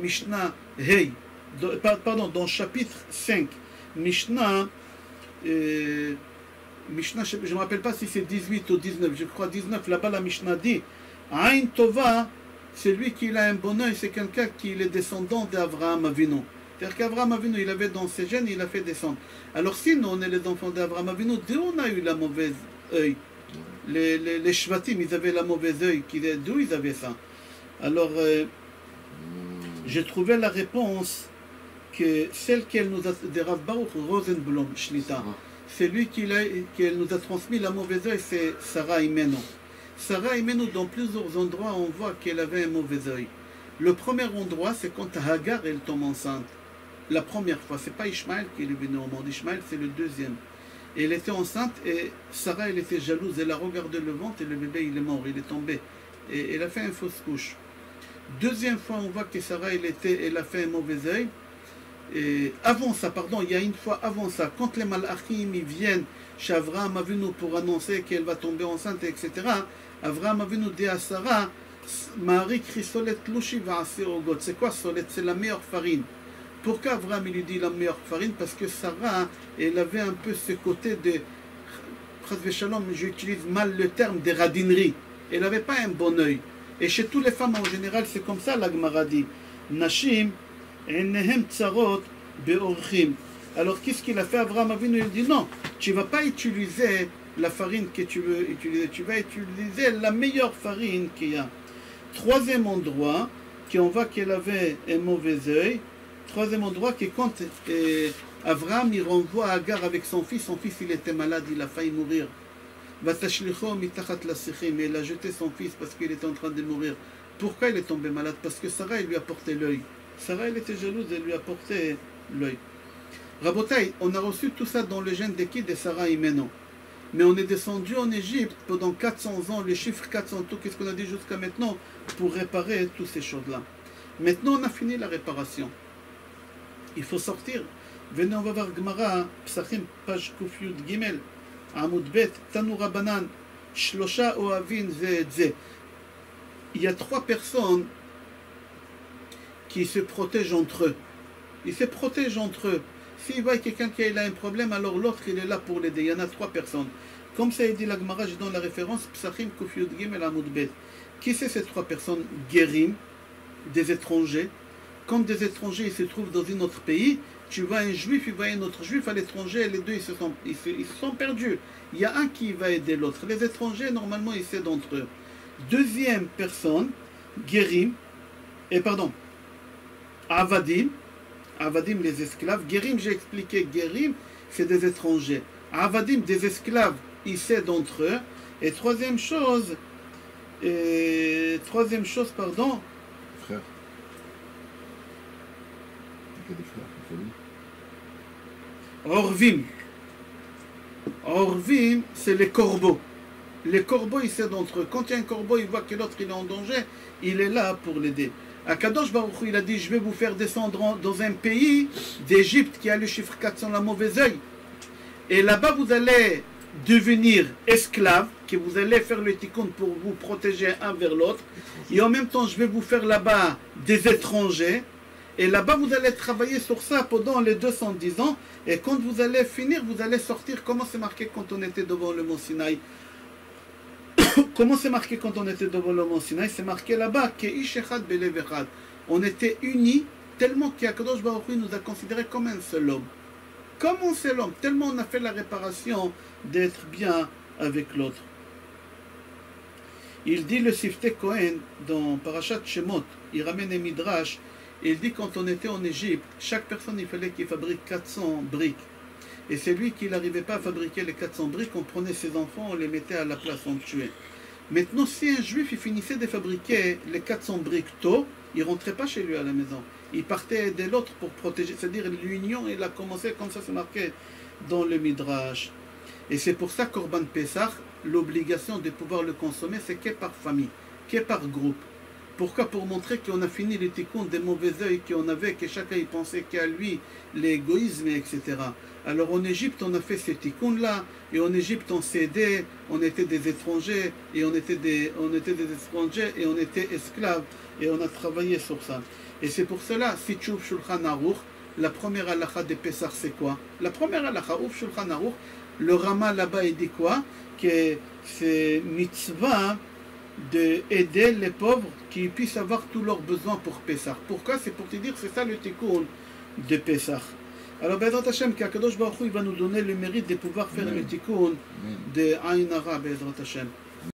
Mishnah Hey, dans chapitre 5, Mishnah, Mishnah, je ne me rappelle pas si c'est 18 ou 19, je crois 19, là-bas la Mishnah dit, Aïn Tova, c'est lui qui a un bon œil, c'est quelqu'un qui est descendant d'Abraham Avinu. C'est-à-dire qu'Abraham Avinu, il avait dans ses gènes, il a fait descendre. Alors si nous, on est les enfants d'Abraham Avinu, d'où on a eu la mauvaise œil? Les Shvatim, ils avaient la mauvaise œil, d'où ils avaient ça? Alors, j'ai trouvé la réponse que celle qu'elle nous a, de Rav Baruch Rosenblum, Shlita, c'est lui qui nous a transmis la mauvaise œil, c'est Sarah Imenu. Sarah Imenu, dans plusieurs endroits, on voit qu'elle avait un mauvais œil. Le premier endroit, c'est quand Hagar, elle tombe enceinte. La première fois, c'est pas Ishmaël qui est venu au monde, Ishmaël c'est le deuxième. Et elle était enceinte et Sarah, elle était jalouse, elle a regardé le ventre et le bébé, il est mort, il est tombé. Et elle a fait une fausse couche. Deuxième fois, on voit que Sarah, elle a fait un mauvais œil. Et avant ça, pardon, il y a une fois avant ça, quand les Malachim ils viennent chez Avraham Avinu pour annoncer qu'elle va tomber enceinte, etc., Avraham Avinu dit à Sarah, Marie Chrysolet Lushi va Ogot. C'est quoi Solet? C'est la meilleure farine. Pourquoi Avraham il lui dit la meilleure farine? Parce que Sarah, elle avait un peu ce côté de, Shalom, j'utilise mal le terme, de radinerie. Elle n'avait pas un bon œil. Et chez toutes les femmes en général, c'est comme ça la Gemara dit. Nashim, Ennehem Tsarot, Beorchim. Alors qu'est-ce qu'il a fait Avraham Avinu? Il dit non, tu ne vas pas utiliser la farine que tu veux utiliser, tu vas utiliser la meilleure farine qu'il y a. Troisième endroit, qu'on voit qu'elle avait un mauvais œil. Troisième endroit, que quand Avraham il renvoie Agar avec son fils il était malade, il a failli mourir. Vatashlicho mitachat lasichim, il a jeté son fils parce qu'il était en train de mourir. Pourquoi il est tombé malade? Parce que Sarah il lui a porté l'œil. Sarah elle était jalouse, elle lui a porté l'œil. Rabotai, on a reçu tout ça dans le gène de qui? De Sarah Imenu. Mais on est descendu en Égypte pendant 400 ans, le chiffre 400, tout qu'est-ce qu'on a dit jusqu'à maintenant, pour réparer toutes ces choses-là. Maintenant on a fini la réparation. Il faut sortir. Venez, on va voir Gemara, Psachim, page Kuf Yud Gimel, Amud Bet, Tanu Rabbanan, Shlosha Oavin Ze. Il y a 3 personnes qui se protègent entre eux. Ils se protègent entre eux. S'il voit quelqu'un qui a un problème, alors l'autre il est là pour l'aider. Il y en a 3 personnes. Comme ça, il dit la Gemara, je donne la référence, Psachim, Kuf Yud Gimel, Amud Bet. Qui c'est ces 3 personnes? Guérim, des étrangers. Quand des étrangers ils se trouvent dans un autre pays, tu vois un juif, il voit un autre juif à l'étranger, les deux ils se sont perdus. Il y a un qui va aider l'autre. Les étrangers, normalement, ils s'aident entre eux. Deuxième personne, Guérim, Avadim, Avadim les esclaves. Guérim, j'ai expliqué, Guérim, c'est des étrangers. Avadim, des esclaves, ils s'aident entre eux. Et troisième chose, pardon.
Frère. Il y a des frères, une famille.
Orvim. Orvim, c'est les corbeaux. Les corbeaux, ils s'aident entre eux. Quand il y a un corbeau, il voit que l'autre il est en danger, il est là pour l'aider. Akadosh Baruch Hu, il a dit, je vais vous faire descendre dans un pays d'Égypte qui a le chiffre 400, la mauvaise œil. Et là-bas, vous allez devenir esclaves, que vous allez faire le tikkun pour vous protéger un vers l'autre. Et en même temps, je vais vous faire là-bas des étrangers. Et là-bas, vous allez travailler sur ça pendant les 210 ans. Et quand vous allez finir, vous allez sortir. Comment c'est marqué quand on était devant le mont Sinaï? Comment c'est marqué quand on était devant le mont Sinaï? C'est marqué là-bas que Ish Echad Belev Echad. On était unis tellement qu'Akadosh Baruch Hu nous a considérés comme un seul homme. Comme un seul homme. Tellement on a fait la réparation d'être bien avec l'autre. Il dit le Sifte Kohen dans Parashat Shemot. Il ramène un midrash. Il dit quand on était en Égypte, chaque personne il fallait qu'il fabrique 400 briques. Et c'est lui qui n'arrivait pas à fabriquer les 400 briques, on prenait ses enfants, on les mettait à la place, on tuait. Maintenant, si un juif il finissait de fabriquer les 400 briques tôt, il ne rentrait pas chez lui à la maison. Il partait aider l'autre pour protéger, c'est-à-dire l'union, il a commencé comme ça, c'est marqué dans le Midrash. Et c'est pour ça qu'Orban Pessah, l'obligation de pouvoir le consommer, c'est que par famille, que par groupe. Pourquoi? Pour montrer qu'on a fini les tikkun des mauvais œils qu'on avait, que chacun y pensait qu'à lui, l'égoïsme, etc. Alors en Égypte, on a fait ces tikkun-là, et en Égypte, on s'aidait, on était des étrangers, et on était des étrangers, et on était esclaves, et on a travaillé sur ça. Et c'est pour cela, si tu ouvres Shulchan Aruch, la première halakha de Pessah, c'est quoi? La première halakha, ouvre Shulchan Aruch, le Rama là-bas, il dit quoi? Que c'est mitzvah d'aider les pauvres qui puissent avoir tous leurs besoins pour Pessah. Pourquoi? C'est pour te dire, c'est ça le tikkun de Pessah. Alors, Bezrat Hashem, qu'Akadosh Baruch Hu, il va nous donner le mérite de pouvoir faire le tikkun de Aïn Hara, Bezrat Hashem.